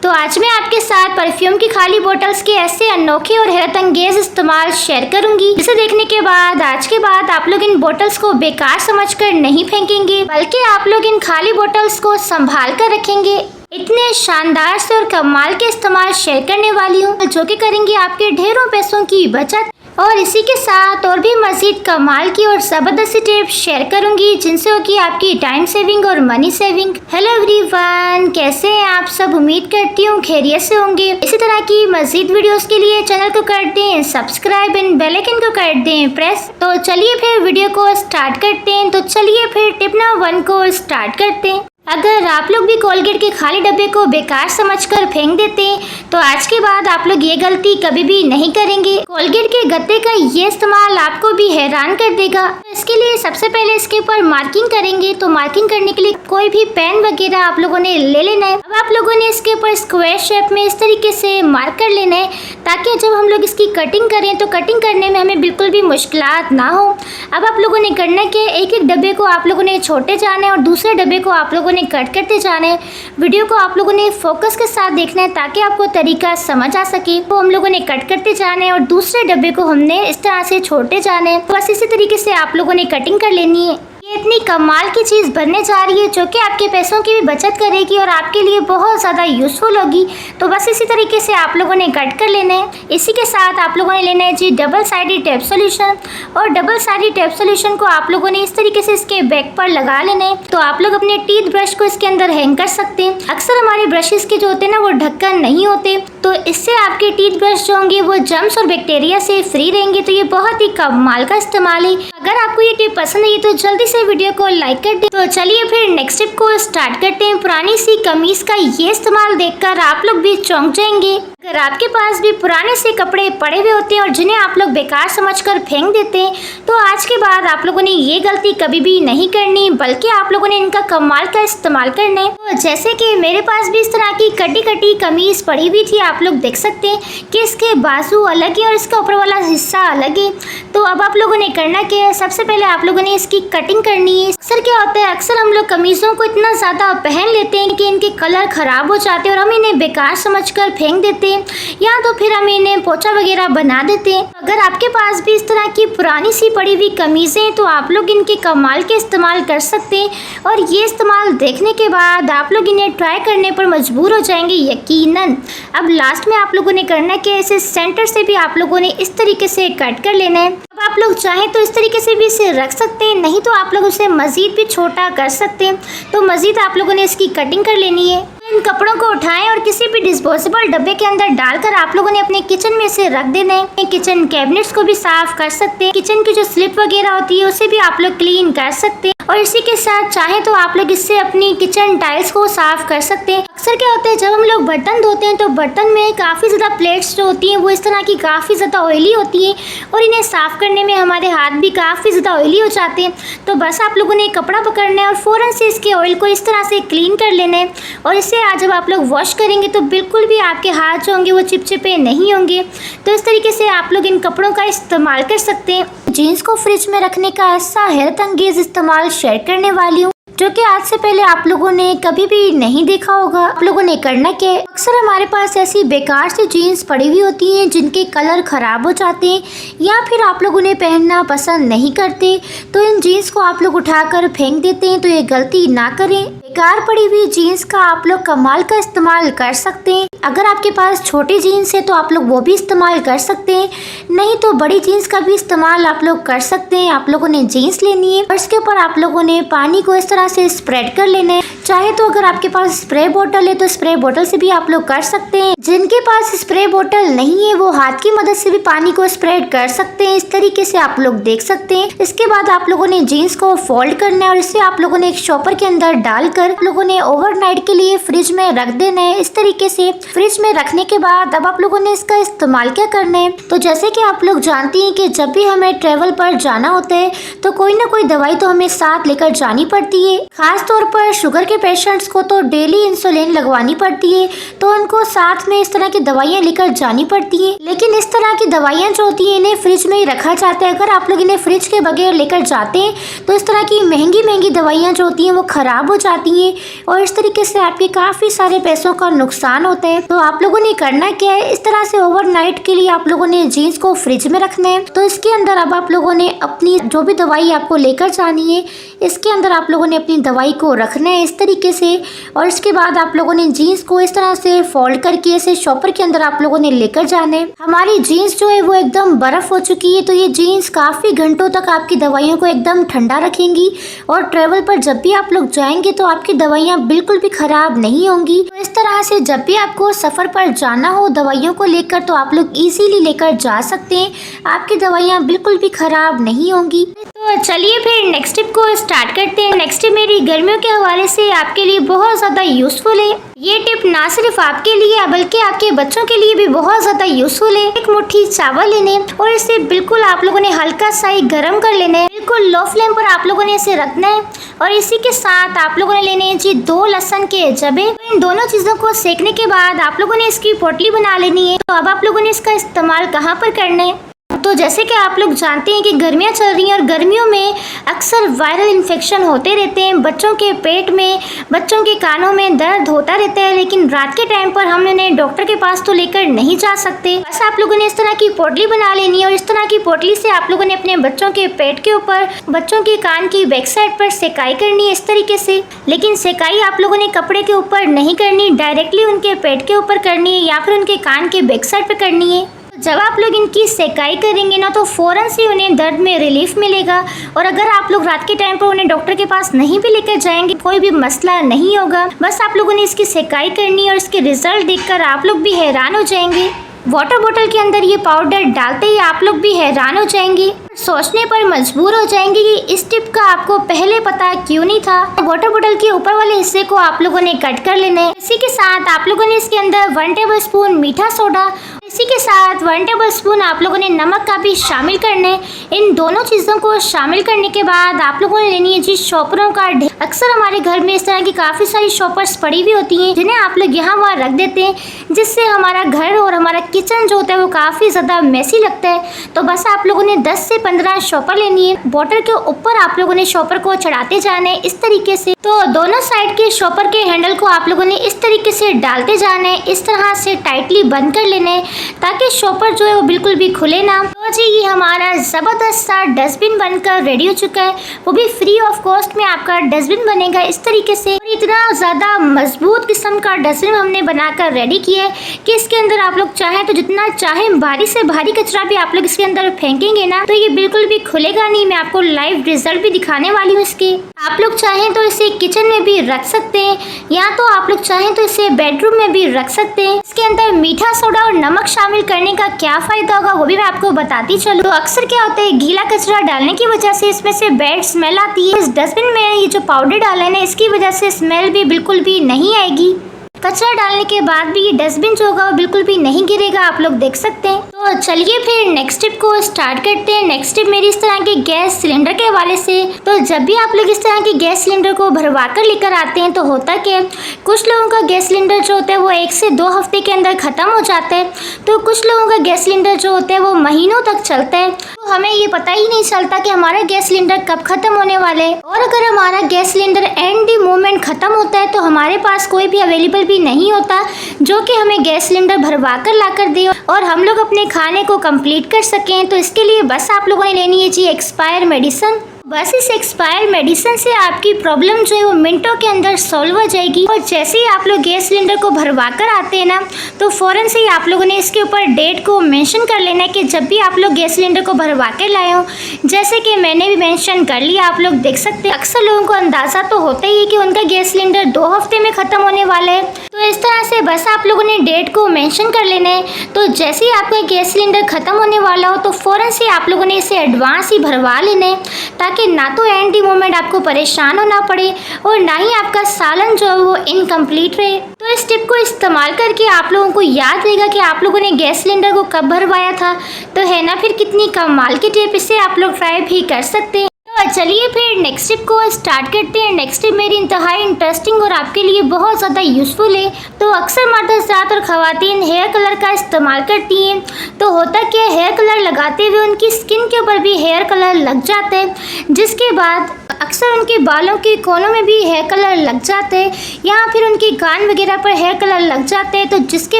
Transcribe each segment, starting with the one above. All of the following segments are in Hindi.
तो आज मैं आपके साथ परफ्यूम की खाली बोतल्स के ऐसे अनोखे और हैरत अंगेज इस्तेमाल शेयर करूंगी, जिसे देखने के बाद आज के बाद आप लोग इन बोतल्स को बेकार समझकर नहीं फेंकेंगे, बल्कि आप लोग इन खाली बोतल्स को संभाल कर रखेंगे। इतने शानदार से और कमाल के इस्तेमाल शेयर करने वाली हूँ जो कि करेंगे आपके ढेरों पैसों की बचत, और इसी के साथ और भी मजीद कमाल की और जबरदस्त टिप्स शेयर करूंगी जिनसे होगी आपकी टाइम सेविंग और मनी सेविंग। हेलो एवरीवन, कैसे हैं आप सब? उम्मीद करती हूँ खैरियत से होंगे। इसी तरह की मजीद वीडियोस के लिए चैनल को कर दें सब्सक्राइब एंड बेल आइकन को कर दें प्रेस। तो चलिए फिर वीडियो को स्टार्ट करते हैं। तो चलिए फिर टिप नंबर 1 को स्टार्ट करते हैं। अगर आप लोग भी कोलगेट के खाली डब्बे को बेकार समझकर फेंक देते हैं तो आज के बाद आप लोग ये गलती कभी भी नहीं करेंगे। कोलगेट के गत्ते का ये इस्तेमाल आपको भी हैरान कर देगा। इसके लिए सबसे पहले इसके ऊपर मार्किंग करेंगे। तो मार्किंग करने के लिए कोई भी पेन वगैरह आप लोगों ने ले लेना है। अब आप लोगों ने इसके ऊपर स्क्वायर शेप में इस तरीके से मार्क कर लेना है, ताकि जब हम लोग इसकी कटिंग करें तो कटिंग करने में हमें बिल्कुल भी मुश्किलात ना हो। अब आप लोगों ने करना कि एक एक डब्बे को आप लोगों ने छोटे जाना है और दूसरे डब्बे को आप लोगों ने कट करते जाना है। वीडियो को आप लोगों ने फोकस के साथ देखना है ताकि आपको तरीका समझ आ सके। तो हम लोगों ने कट करते जाना है और दूसरे डब्बे को हमने इस तरह से छोड़ते जाना है। बस इसी तरीके से आप लोगों ने कटिंग कर लेनी है। ये इतनी कमाल की चीज़ बनने जा रही है जो कि आपके पैसों की भी बचत करेगी और आपके लिए बहुत ज़्यादा यूज़फुल होगी। तो बस इसी तरीके से आप लोगों ने कट कर लेना है। इसी के साथ आप लोगों ने लेना है जी डबल साइडेड टेप सोल्यूशन, और डबल साइडेड टेप सोल्यूशन को आप लोगों ने इस तरीके से इसके बैक पर लगा लेना है। तो आप लोग अपने टीथ ब्रश को इसके अंदर हैंग कर सकते हैं। अक्सर हमारे ब्रशेस के जो होते हैं ना वो ढक्कन नहीं होते, तो इससे आपके टीथ ब्रश जो होंगे वो जर्म्स और बैक्टीरिया से फ्री रहेंगे। तो ये बहुत ही कमाल का इस्तेमाल है। अगर आपको ये टिप पसंद आई तो जल्दी से वीडियो को लाइक कर दें। तो चलिए फिर नेक्स्ट टिप को स्टार्ट करते हैं। पुरानी सी कमीज का ये इस्तेमाल देखकर आप लोग भी चौंक जाएंगे। अगर आपके पास भी पुराने से कपड़े पड़े हुए होते हैं और जिन्हें आप लोग बेकार समझकर फेंक देते हैं तो आज के बाद आप लोगों ने ये गलती कभी भी नहीं करनी, बल्कि आप लोगों ने इनका कमाल का इस्तेमाल करना है। तो जैसे कि मेरे पास भी इस तरह की कटी कटी कमीज पड़ी हुई थी। आप लोग देख सकते हैं कि इसके बाजू अलग है और इसका ऊपर वाला हिस्सा अलग है। तो अब आप लोगों ने करना क्या है, सबसे पहले आप लोगों ने इसकी कटिंग करनी है। अक्सर क्या होता है, अक्सर हम लोग कमीजों को इतना ज़्यादा पहन लेते हैं कि इनके कलर खराब हो जाते हैं और हम इन्हें बेकार समझकर फेंक देते हैं, या तो फिर हम इन्हें पोछा वगैरह बना देते हैं। अगर आपके पास भी इस तरह की पुरानी सी पड़ी हुई कमीजें हैं तो आप लोग इनके कमाल के इस्तेमाल कर सकते हैं, और ये इस्तेमाल देखने के बाद आप लोग इन्हें ट्राई करने पर मजबूर हो जाएंगे यकीनन। अब लास्ट में आप लोगों ने करना कि इसे सेंटर से भी आप लोगों ने इस तरीके से कट कर लेना है। अब आप लोग चाहें तो इस तरीके से भी इसे रख सकते हैं, नहीं तो आप लोग उसे मजीद भी छोटा कर सकते हैं। तो मजीद आप लोगों ने इसकी कटिंग कर लेनी है। इन कपड़ों को उठाएं और किसी भी डिस्पोजेबल डब्बे के अंदर डालकर आप लोगों ने अपने किचन में इसे रख देना है। किचन कैबिनेट्स को भी साफ कर सकते हैं। किचन की जो स्लिप वगैरह होती है उसे भी आप लोग क्लीन कर सकते हैं, और इसी के साथ चाहे तो आप लोग इससे अपनी किचन टाइल्स को साफ कर सकते हैं। अक्सर क्या होता है, जब हम लोग बर्तन धोते हैं तो बर्तन में काफ़ी ज़्यादा प्लेट्स जो होती हैं वो इस तरह की काफ़ी ज़्यादा ऑयली होती है, और इन्हें साफ़ करने में हमारे हाथ भी काफ़ी ज़्यादा ऑयली हो जाते हैं। तो बस आप लोगों ने कपड़ा पकड़ना है और फ़ौरन से इसके ऑयल को इस तरह से क्लीन कर लेना है, और इससे आज जब आप लोग वॉश करेंगे तो बिल्कुल भी आपके हाथ जो होंगे वो चिपचिपे नहीं होंगे। तो इस तरीके से आप लोग इन कपड़ों का इस्तेमाल कर सकते हैं। जीन्स को फ्रिज में रखने का ऐसा हैरत अंगेज इस्तेमाल शेयर करने वाली हूँ जो कि आज से पहले आप लोगों ने कभी भी नहीं देखा होगा। आप लोगों ने करना क्या है, अक्सर हमारे पास ऐसी बेकार सी जीन्स पड़ी हुई होती हैं जिनके कलर खराब हो जाते हैं, या फिर आप लोग उन्हें पहनना पसंद नहीं करते, तो इन जीन्स को आप लोग उठाकर फेंक देते हैं। तो ये गलती ना करें। बेकार पड़ी हुई जीन्स का आप लोग कमाल का इस्तेमाल कर सकते हैं। अगर आपके पास छोटी जीन्स है तो आप लोग वो भी इस्तेमाल कर सकते हैं, नहीं तो बड़ी जीन्स का भी इस्तेमाल आप लोग कर सकते हैं। आप लोगों ने जीन्स लेनी है और इसके ऊपर आप लोगों ने पानी को इस तरह से स्प्रेड कर लेना है। चाहे तो अगर आपके पास स्प्रे बोतल है तो स्प्रे बोतल से भी आप लोग कर सकते हैं। जिनके पास स्प्रे बोतल नहीं है वो हाथ की मदद से भी पानी को स्प्रेड कर सकते हैं। इस तरीके से आप लोग देख सकते हैं। इसके बाद आप लोगों ने जीन्स को फोल्ड करना है और इसे आप लोगों ने एक शॉपर के अंदर डालकर आप लोगों ने ओवरनाइट के लिए फ्रिज में रख देना है। इस तरीके से फ्रिज में रखने के बाद अब आप लोगों ने इसका इस्तेमाल क्या करना है, तो जैसे कि आप लोग जानती हैं कि जब भी हमें ट्रेवल पर जाना होता है तो कोई ना कोई दवाई तो हमें साथ लेकर जानी पड़ती है। खास तौर पर शुगर के के पेशेंट्स को तो डेली इंसुलिन लगवानी पड़ती है, तो उनको साथ में इस तरह की दवाइयाँ लेकर जानी पड़ती है। लेकिन इस तरह की दवाइयाँ जो होती हैं इन्हें फ्रिज में ही रखा जाता है। अगर आप लोग इन्हें फ्रिज के बगैर लेकर जाते हैं तो इस तरह की महंगी महंगी दवाइयाँ जो होती हैं वो खराब हो जाती हैं और इस तरीके से आपके काफ़ी सारे पैसों का नुकसान होता है। तो आप लोगों ने करना क्या है, इस तरह से ओवरनाइट के लिए आप लोगों ने जीन्स को फ्रिज में रखना है। तो इसके अंदर अब आप लोगों ने अपनी जो भी दवाई आपको लेकर जानी है इसके अंदर आप लोगों ने अपनी दवाई को रखना है इस तरीके से। और इसके बाद आप लोगों ने जीन्स को इस तरह से फोल्ड करके ऐसे शॉपर के अंदर आप लोगों ने लेकर जाना है। हमारी जीन्स जो है वो एकदम बर्फ हो चुकी है, तो ये जीन्स काफ़ी घंटों तक आपकी दवाइयों को एकदम ठंडा रखेंगी और ट्रेवल पर जब भी आप लोग जाएंगे तो आपकी दवाइयाँ बिल्कुल भी खराब नहीं होंगी। तो इस तरह से जब भी आपको सफ़र पर जाना हो दवाइयों को लेकर तो आप लोग इजीली लेकर जा सकते हैं, आपकी दवाइयाँ बिल्कुल भी खराब नहीं होंगी। तो चलिए फिर नेक्स्ट टिप को स्टार्ट करते हैं। नेक्स्ट टिप मेरी गर्मियों के हवाले से आपके लिए बहुत ज़्यादा यूज़फुल है। ये टिप ना सिर्फ आपके लिए बल्कि आपके बच्चों के लिए भी बहुत ज़्यादा यूज़फुल है। एक मुट्ठी चावल लेने और इसे बिल्कुल आप लोगों ने हल्का सा ही गर्म कर लेना है। बिल्कुल लो फ्लेम पर आप लोगों ने इसे रखना है और इसी के साथ आप लोगों ने लेने हैं जी 2 लहसुन के जबे। तो इन दोनों चीज़ों को सेकने के बाद आप लोगों ने इसकी पोटली बना लेनी है। तो अब आप लोगों ने इसका इस्तेमाल कहाँ पर करना है, तो जैसे कि आप लोग जानते हैं कि गर्मियाँ चल रही हैं और गर्मियों में अक्सर वायरल इन्फेक्शन होते रहते हैं। बच्चों के पेट में, बच्चों के कानों में दर्द होता रहता है, लेकिन रात के टाइम पर हम उन्हें डॉक्टर के पास तो लेकर नहीं जा सकते। बस आप लोगों ने इस तरह की पोटली बना लेनी है और इस तरह की पोटली से आप लोगों ने अपने बच्चों के पेट के ऊपर, बच्चों के कान की बैक साइड पर सेकाई करनी है इस तरीके से। लेकिन सेकाई आप लोगों ने कपड़े के ऊपर नहीं करनी, डायरेक्टली उनके पेट के ऊपर करनी है या फिर उनके कान के बैक साइड पर करनी है। जब आप लोग इनकी सेकाई करेंगे ना तो फ़ौरन से उन्हें दर्द में रिलीफ मिलेगा। और अगर आप लोग रात के टाइम पर उन्हें डॉक्टर के पास नहीं भी लेकर जाएंगे कोई भी मसला नहीं होगा। बस आप लोगों ने इसकी सेकाई करनी है और इसके रिजल्ट देखकर आप लोग भी हैरान हो जाएंगे। वाटर बोतल के अंदर ये पाउडर डालते ही आप लोग भी हैरान हो जाएंगे, सोचने पर मजबूर हो जाएंगे कि इस टिप का आपको पहले पता क्यों नहीं था। वाटर बोतल के ऊपर वाले हिस्से को आप लोगों ने कट कर लेना है। इसी के साथ आप लोगों ने इसके अंदर 1 टेबल स्पून मीठा सोडा, इसी के साथ 1 टेबल स्पून आप लोगों ने नमक का भी शामिल करना है। इन दोनों चीज़ों को शामिल करने के बाद आप लोगों ने लेनी है जी शॉपरों का। अक्सर हमारे घर में इस तरह की काफ़ी सारी शॉपर्स पड़ी हुई होती हैं जिन्हें आप लोग यहाँ वहाँ रख देते हैं, जिससे हमारा घर और हमारा किचन जो होता है वो काफ़ी ज़्यादा मैसी लगता है। तो बस आप लोगों ने 10 से 15 शॉपर लेनी है। वाटर के ऊपर आप लोगों ने शॉपर को चढ़ाते जाना है इस तरीके से। तो दोनों साइड के शॉपर के हैंडल को आप लोगों ने इस तरीके से डालते जाना है, इस तरह से टाइटली बंद कर लेना है ताकि शॉपर जो है वो बिल्कुल भी खुले ना। तो जी ये हमारा ज़बरदस्त सा डस्टबिन बनकर रेडी हो चुका है, वो भी फ्री ऑफ कॉस्ट में आपका डस्टबिन बनेगा इस तरीके से। और इतना ज़्यादा मजबूत किस्म का डस्टबिन हमने बनाकर रेडी किया है कि इसके अंदर आप लोग चाहें तो जितना चाहें भारी से भारी कचरा भी आप लोग इसके अंदर फेंकेंगे ना तो ये बिल्कुल भी खुलेगा नहीं। मैं आपको लाइव रिजल्ट भी दिखाने वाली हूँ इसके। आप लोग चाहें तो इसे किचन में भी रख सकते हैं या तो आप लोग चाहें तो इसे बेडरूम में भी रख सकते हैं। इसके अंदर मीठा सोडा और नमक शामिल करने का क्या फ़ायदा होगा वो भी मैं आपको बताती चलूँ। तो अक्सर क्या होता है गीला कचरा डालने की वजह से इसमें से बैड स्मेल आती है। इस डस्टबिन में ये जो पाउडर डाला है ना इसकी वजह से स्मेल भी बिल्कुल भी नहीं आएगी। कचरा डालने के बाद भी ये डस्टबिन जो होगा वो बिल्कुल भी नहीं गिरेगा, आप लोग देख सकते हैं। तो चलिए फिर नेक्स्ट टिप को स्टार्ट करते हैं। नेक्स्ट टिप मेरी इस तरह के गैस सिलेंडर के हवाले से। तो जब भी आप लोग इस तरह के गैस सिलेंडर को भरवा कर लेकर आते हैं तो होता क्या है, कुछ लोगों का गैस सिलेंडर जो होता है वो 1 से 2 हफ्ते के अंदर ख़त्म हो जाता है, तो कुछ लोगों का गैस सिलेंडर जो होता है वो महीनों तक चलता है। तो हमें ये पता ही नहीं चलता कि हमारा गैस सिलेंडर कब ख़त्म होने वाला है। और अगर हमारा gas cylinder and the moment ख़त्म होता है तो हमारे पास कोई भी अवेलेबल भी नहीं होता जो कि हमें गैस सिलेंडर भरवा कर ला कर दे और हम लोग अपने खाने को कंप्लीट कर सकें। तो इसके लिए बस आप लोगों ने लेनी है जी एक्सपायर मेडिसिन। बस इस एक्सपायर मेडिसिन से आपकी प्रॉब्लम जो है वो मिनटों के अंदर सॉल्व हो जाएगी। और जैसे ही आप लोग गैस सिलेंडर को भरवा कर आते हैं ना तो फ़ौरन से ही आप लोगों ने इसके ऊपर डेट को मेंशन कर लेना है कि जब भी आप लोग गैस सिलेंडर को भरवा कर लाए हो। जैसे कि मैंने भी मेंशन कर लिया, आप लोग देख सकते हैं। अक्सर लोगों को अंदाज़ा तो होता ही है कि उनका गैस सिलेंडर 2 हफ्ते में ख़त्म होने वाला है। तो इस तरह से बस आप लोगों ने डेट को मेंशन कर लेना है। तो जैसे ही आपका गैस सिलेंडर ख़त्म होने वाला हो तो फ़ौरन से आप लोगों ने इसे एडवांस ही भरवा लेना है ताकि ना तो एंड दी मोमेंट आपको परेशान होना पड़े और ना ही आपका सालन जो है वो इनकम्प्लीट रहे। तो इस टिप को इस्तेमाल करके आप लोगों को याद रहेगा कि आप लोगों ने गैस सिलेंडर को कब भरवाया था। तो है ना फिर कितनी कमाल की टिप, इसे आप लोग ट्राई भी कर सकते हैं। तो चलिए फिर नेक्स्ट टिप को स्टार्ट करते हैं। नेक्स्ट टिप मेरी इंतहाई इंटरेस्टिंग और आपके लिए बहुत ज़्यादा यूज़फुल है। तो अक्सर मर्द हज़रात और ख़वातीन हेयर कलर का इस्तेमाल करती हैं। तो होता क्या है, हेयर कलर लगाते हुए उनकी स्किन के ऊपर भी हेयर कलर लग जाता है, जिसके बाद अक्सर उनके बालों के कोनों में भी हेयर कलर लग जाते हैं या फिर उनके कान वगैरह पर हेयर कलर लग जाते हैं। तो जिसके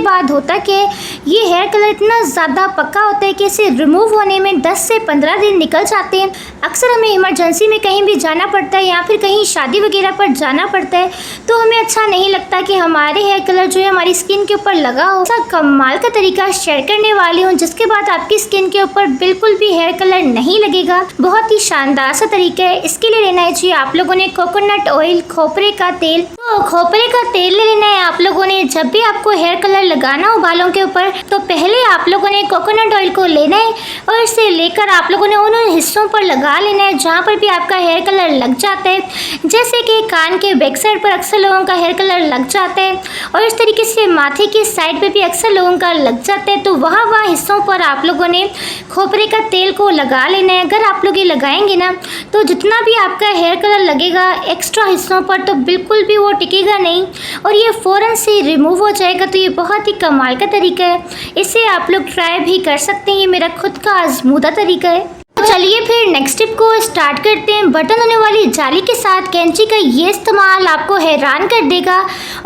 बाद होता क्या है, ये हेयर कलर इतना ज़्यादा पक्का होता है कि इसे रिमूव होने में 10 से 15 दिन निकल जाते हैं। अक्सर हमें इमरजेंसी में कहीं भी जाना पड़ता है या फिर कहीं शादी वगैरह पर जाना पड़ता है, तो हमें अच्छा नहीं लगता कि हमारे हेयर कलर जो है हमारी स्किन के ऊपर लगा हो। ऐसा कमाल का तरीका शेयर करने वाली हूँ जिसके बाद आपकी स्किन के ऊपर बिल्कुल भी हेयर कलर नहीं लगेगा। बहुत ही शानदार सा तरीका है। इसके लिए लेना है जी आप लोगों ने कोकोनट ऑयल, खोपरे का तेल। तो खोपरे का तेल ले लेना है आप लोगों ने। जब भी आपको हेयर कलर लगाना हो बालों के ऊपर, तो पहले आप लोगों ने कोकोनट ऑयल को लेना है और इसे लेकर आप लोगों ने उन हिस्सों पर लगा लेना है जहाँ पर भी आपका हेयर कलर लग जाता है। जैसे कि कान के बैक साइड पर अक्सर लोगों का हेयर कलर लग जाता है और इस तरीके से माथे की साइड पे भी अक्सर लोगों का लग जाता है। तो वहाँ हिस्सों पर आप लोगों ने खोपरे का तेल को लगा लेना है। अगर आप लोग ये लगाएंगे ना, तो जितना भी आपका हेयर कलर लगेगा एक्स्ट्रा हिस्सों पर, तो बिल्कुल भी वो टिकेगा नहीं और ये फ़ौरन से रिमूव हो जाएगा। तो ये बहुत ही कमाल का तरीका है, इसे आप लोग ट्राई भी कर सकते हैं। ये मेरा खुद का आजमूदा तरीका है। चलिए फिर नेक्स्ट टिप को स्टार्ट करते हैं। बटन होने वाली जाली के साथ कैंची का ये इस्तेमाल आपको हैरान कर देगा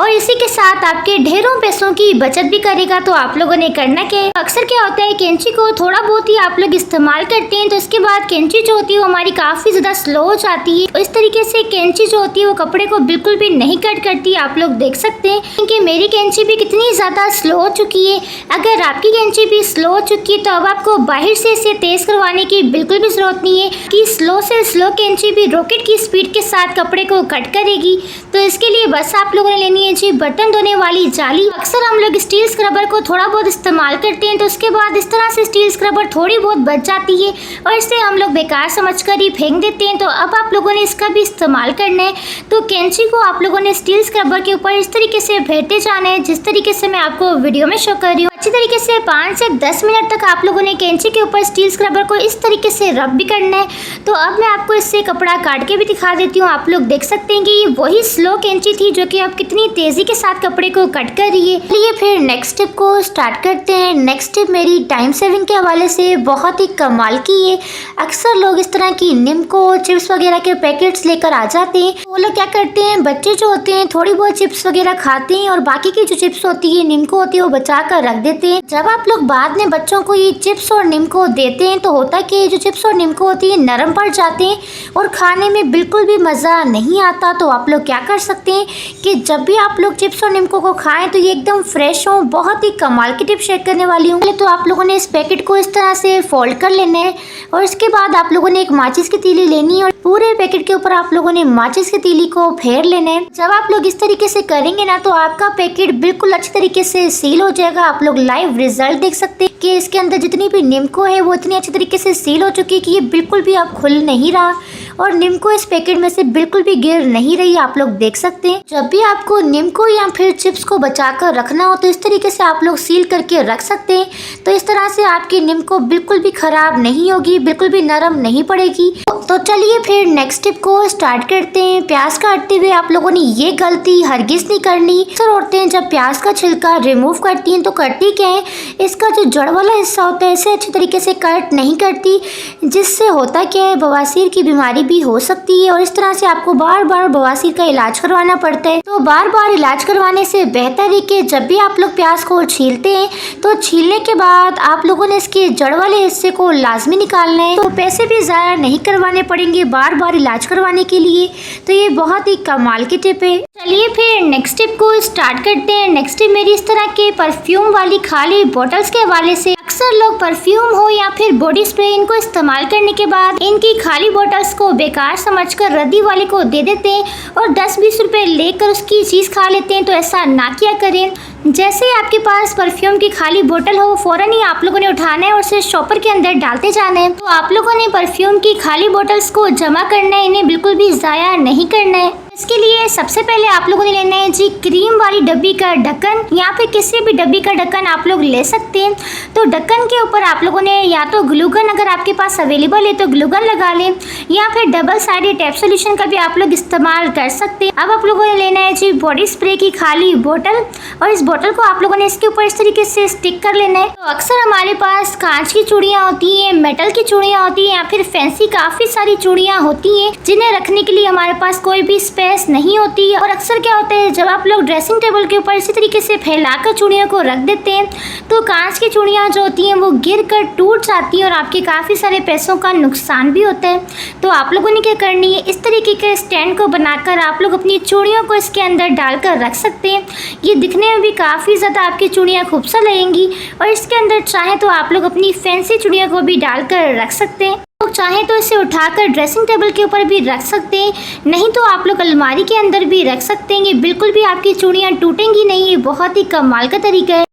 और इसी के साथ आपके ढेरों पैसों की बचत भी करेगा। तो आप लोगों ने करना क्या है, अक्सर क्या होता है कैंची को थोड़ा बहुत ही आप लोग इस्तेमाल करते हैं, तो इसके बाद कैंची जो होती है वो हमारी काफ़ी ज़्यादा स्लो हो जाती है। तो इस तरीके से कैंची जो होती है वो कपड़े को बिल्कुल भी नहीं कट करती। आप लोग देख सकते हैं कि मेरी कैंची भी कितनी ज़्यादा स्लो हो चुकी है। अगर आपकी कैंची भी स्लो हो चुकी है तो अब आपको बाहर से इसे तेज़ करवाने की बिल्कुल भी जरूरत नहीं है कि स्लो से स्लो कैंची भी रॉकेट की स्पीड के साथ कपड़े को कट करेगी। तो इसके लिए बस आप लोगों ने लेनी है जी बटन धोने वाली जाली। अक्सर हम लोग स्टील स्क्रबर को थोड़ा बहुत इस्तेमाल करते हैं, तो उसके बाद इस तरह से स्टील स्क्रबर थोड़ी बहुत बच जाती है और इसे हम लोग बेकार समझकर ही फेंक देते हैं। तो अब आप लोगों ने इसका भी इस्तेमाल करना है। तो कैंची को आप लोगों ने स्टील स्क्रबर के ऊपर इस तरीके से फेंकते जाना है, जिस तरीके से मैं आपको वीडियो में शो कर रही हूँ। अच्छी तरीके से 5 से 10 मिनट तक आप लोगों ने कैंची के ऊपर स्टील स्क्रबर को इस तरीके से रब भी करना है। तो अब मैं आपको इससे कपड़ा काट के भी दिखा देती हूँ। आप लोग देख सकते हैं कि ये वही स्लो कैंची थी जो कि अब कितनी तेजी के साथ कपड़े को कट कर रही है। चलिए फिर नेक्स्ट टिप को स्टार्ट करते हैं। नेक्स्ट टिप मेरी टाइम सेविंग के हवाले से बहुत ही कमाल की है। अक्सर लोग इस तरह की निम्को चिप्स वगैरह के पैकेट्स लेकर आ जाते हैं। वो लोग क्या करते हैं, बच्चे जो होते हैं थोड़ी बहुत चिप्स वगैरह खाते हैं और बाकी की जो चिप्स होती है, निम्को होती है, वो बचा कर रख देते हैं। जब आप लोग बाद में बच्चों को ये चिप्स और निम्को देते हैं तो होता कि जो चिप्स और निम्को होती है नरम पड़ जाते हैं और खाने में बिल्कुल भी मज़ा नहीं आता। तो आप लोग क्या कर सकते हैं कि जब भी आप लोग चिप्स और निम्को को खाएं तो ये एकदम फ्रेश हो। बहुत ही कमाल की टिप शेयर करने वाली हूँ। तो आप लोगों ने इस पैकेट को इस तरह से फोल्ड कर लेना है और इसके बाद आप लोगों ने एक माचिस की तीली लेनी है और पूरे पैकेट के ऊपर आप लोगों ने माचिस की तीली को फेर लेना है। जब आप लोग इस तरीके से करेंगे ना, तो आपका पैकेट बिल्कुल अच्छी तरीके से सील हो जाएगा। आप लोग लाइव रिजल्ट देख सकते हैं कि इसके अंदर जितनी भी निम्को है वो इतनी अच्छी तरीके से सील हो चुकी है कि ये बिल्कुल भी अब खुल नहीं रहा और निम्को इस पैकेट में से बिल्कुल भी गिर नहीं रही। आप लोग देख सकते हैं। जब भी आपको निम्को या फिर चिप्स को बचाकर रखना हो तो इस तरीके से आप लोग सील करके रख सकते हैं। तो इस तरह से आपकी निम्को बिल्कुल भी खराब नहीं होगी, बिल्कुल भी नरम नहीं पड़ेगी। तो चलिए फिर नेक्स्ट टिप को स्टार्ट करते हैं। प्याज काटते हुए आप लोगों ने ये गलती हरगिज नहीं करनी। अक्सर औरतें जब प्याज का छिलका रिमूव करती हैं तो करती क्या है, इसका जो जड़ वाला हिस्सा होता है इसे अच्छी तरीके से कट नहीं करती, जिससे होता क्या है बवासीर की बीमारी भी हो सकती है और इस तरह से आपको बार बार बवासीर का इलाज करवाना पड़ता है। तो बार बार इलाज करवाने से बेहतर है कि जब भी आप लोग प्याज को छीलते हैं तो छीलने के बाद आप लोगों ने इसके जड़ वाले हिस्से को लाजमी निकालना है। तो पैसे भी ज़ाया नहीं करवाने पड़ेंगे बार बार इलाज करवाने के लिए। तो ये बहुत ही कमाल की टिप है। चलिए फिर नेक्स्ट टिप को स्टार्ट करते हैं। नेक्स्ट टिप मेरी इस तरह के परफ्यूम वाली खाली बोतल्स के हवाले से। अक्सर लोग परफ्यूम हो या फिर बॉडी स्प्रे इनको इस्तेमाल करने के बाद इनकी खाली बोतल्स को बेकार समझकर रद्दी वाले को दे देते हैं और 10-20 रुपए लेकर उसकी चीज़ खा लेते हैं। तो ऐसा ना किया करें। जैसे ही आपके पास परफ्यूम की खाली बोतल हो, फ़ौरन ही आप लोगों ने उठाना है और उसे शॉपर के अंदर डालते जाना है। तो आप लोगों ने परफ्यूम की खाली बोतल्स को जमा करना है, इन्हें बिल्कुल भी ज़ाया नहीं करना है। इसके लिए सबसे पहले आप लोगों ने लेना है जी क्रीम वाली डब्बी का ढक्कन, या फिर किसी भी डब्बी का ढक्कन आप लोग ले सकते हैं। तो ढक्कन के ऊपर आप लोगों ने या तो ग्लूगन, अगर आपके पास अवेलेबल है तो ग्लूगन लगा लें, या फिर डबल साइडेड टैप सॉल्यूशन का भी आप लोग इस्तेमाल कर सकते हैं। अब आप लोगों ने लेना है जी बॉडी स्प्रे की खाली बोतल, और इस बोतल को आप लोगों ने इसके ऊपर इस तरीके से स्टिक कर लेना है। तो अक्सर हमारे पास कांच की चूड़ियाँ होती हैं, मेटल की चूड़ियाँ होती हैं, या फिर फैंसी काफ़ी सारी चूड़ियाँ होती हैं जिन्हें रखने के लिए हमारे पास कोई भी स्पेस नहीं होती है। और अक्सर क्या होता है, जब आप लोग ड्रेसिंग टेबल के ऊपर इसी तरीके से फैलाकर चूड़ियों को रख देते हैं तो कांच की चूड़ियाँ जो होती हैं वो गिर कर टूट जाती हैं और आपके काफ़ी सारे पैसों का नुकसान भी होता है। तो आप लोगों ने क्या करनी है, इस तरीके के स्टैंड को बनाकर आप लोग अपनी चूड़ियों को इसके अंदर डालकर रख सकते हैं। ये दिखने में भी काफ़ी ज़्यादा आपकी चूड़ियाँ खूबसूरत लगेंगी, और इसके अंदर चाहे तो आप लोग अपनी फैंसी चूड़ियों को भी डालकर रख सकते हैं। लोग चाहें तो इसे उठाकर ड्रेसिंग टेबल के ऊपर भी रख सकते हैं, नहीं तो आप लोग अलमारी के अंदर भी रख सकते हैं। ये बिल्कुल भी आपकी चूड़ियाँ टूटेंगी नहीं, ये बहुत ही कमाल का तरीका है।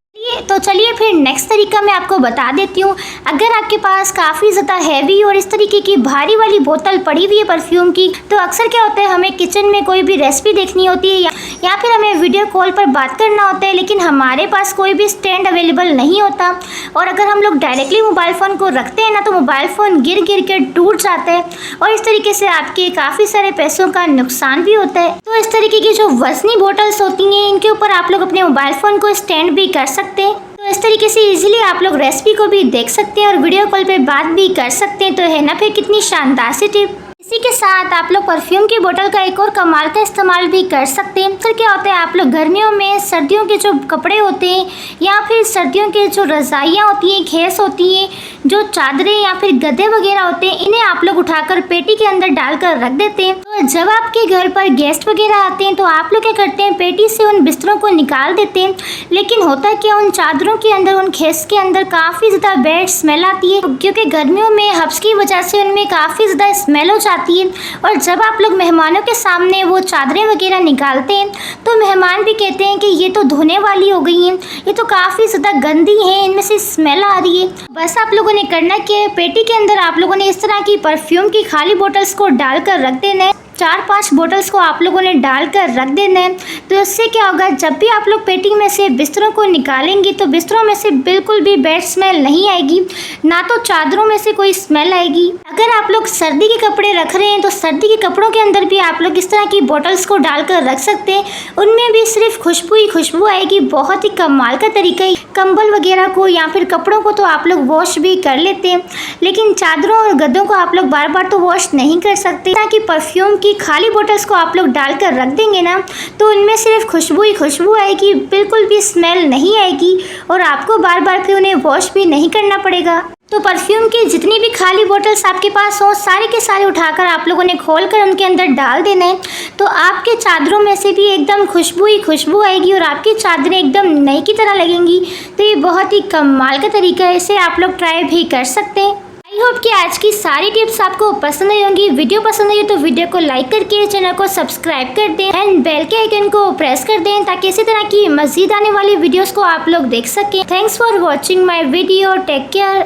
तो चलिए फिर नेक्स्ट तरीका मैं आपको बता देती हूँ। अगर आपके पास काफ़ी ज़्यादा हैवी और इस तरीके की भारी वाली बोतल पड़ी हुई है परफ्यूम की, तो अक्सर क्या होता है, हमें किचन में कोई भी रेसिपी देखनी होती है या फिर हमें वीडियो कॉल पर बात करना होता है, लेकिन हमारे पास कोई भी स्टैंड अवेलेबल नहीं होता, और अगर हम लोग डायरेक्टली मोबाइल फ़ोन को रखते हैं ना तो मोबाइल फ़ोन गिर कर टूट जाता है, और इस तरीके से आपके काफ़ी सारे पैसों का नुकसान भी होता है। तो इस तरीके की जो वजनी बोटल्स होती हैं इनके ऊपर आप लोग अपने मोबाइल फ़ोन को स्टैंड भी कर सकते हैं। तो इस तरीके से इजीली आप लोग रेसिपी को भी देख सकते हैं और वीडियो कॉल पे बात भी कर सकते हैं। तो है ना फिर कितनी शानदार सी टिप। इसी के साथ आप लोग परफ्यूम की बोतल का एक और कमाल का इस्तेमाल भी कर सकते हैं। फिर क्या होता है, आप लोग गर्मियों में सर्दियों के जो कपड़े होते हैं या फिर सर्दियों के जो रज़ाइयाँ होती हैं, खेस होती हैं, जो चादरें या फिर गद्दे वगैरह होते हैं, इन्हें आप लोग उठाकर पेटी के अंदर डालकर रख देते हैं। तो जब आपके घर पर गेस्ट वगैरह आते हैं तो आप लोग क्या करते हैं, पेटी से उन बिस्तरों को निकाल देते हैं, लेकिन होता क्या, उन चादरों के अंदर, उन खेस के अंदर काफ़ी ज़्यादा बैड स्मेल आती है, क्योंकि गर्मियों में हब्स की वजह से उनमें काफ़ी ज़्यादा स्मेल हो जाती है। और जब आप लोग मेहमानों के सामने वो चादरें वगैरह निकालते हैं तो मेहमान भी कहते हैं कि ये तो धोने वाली हो गई हैं, ये तो काफ़ी ज़्यादा गंदी हैं, इनमें से स्मेल आ रही है। बस आप लोगों ने करना कि पेटी के अंदर आप लोगों ने इस तरह की परफ्यूम की खाली बोतल्स को डालकर रख देना है। 4-5 बोतल्स को आप लोगों ने डालकर रख देना है। तो इससे क्या होगा, जब भी आप लोग पेटी में से बिस्तरों को निकालेंगे तो बिस्तरों में से बिल्कुल भी बैड स्मेल नहीं आएगी, ना तो चादरों में से कोई स्मेल आएगी। अगर आप लोग सर्दी के कपड़े रख रहे हैं तो सर्दी के कपड़ों के अंदर भी आप लोग इस तरह की बोतल्स को डालकर रख सकते हैं, उनमें भी सिर्फ खुशबू ही खुशबू आएगी। बहुत ही कमाल का तरीका है। कंबल वगैरह को या फिर कपड़ों को तो आप लोग वॉश भी कर लेते हैं, लेकिन चादरों और गद्दों को आप लोग बार बार तो वॉश नहीं कर सकते। ताकि परफ्यूम की खाली बोतल्स को आप लोग डालकर रख देंगे ना तो उनमें सिर्फ खुशबू ही खुशबू आएगी, बिल्कुल भी स्मेल नहीं आएगी, और आपको बार बार फिर उन्हें वॉश भी नहीं करना पड़ेगा। तो परफ्यूम की जितनी भी खाली बोतल्स आपके पास हो सारे के सारे उठाकर आप लोगों ने खोलकर उनके अंदर डाल देना है। तो आपके चादरों में से भी एकदम खुशबू ही खुशबू आएगी और आपकी चादरें एकदम नई की तरह लगेंगी। तो ये बहुत ही कमाल का तरीका है, इसे आप लोग ट्राई भी कर सकते हैं। आई होप कि आज की सारी टिप्स आपको पसंद आई होंगी। वीडियो पसंद आई तो वीडियो को लाइक करके चैनल को सब्सक्राइब कर दें एंड बेल के आइकन को प्रेस कर दें ताकि इसी तरह की मज़ीद आने वाली वीडियोस को आप लोग देख सकें। Thanks for watching my video. Take care.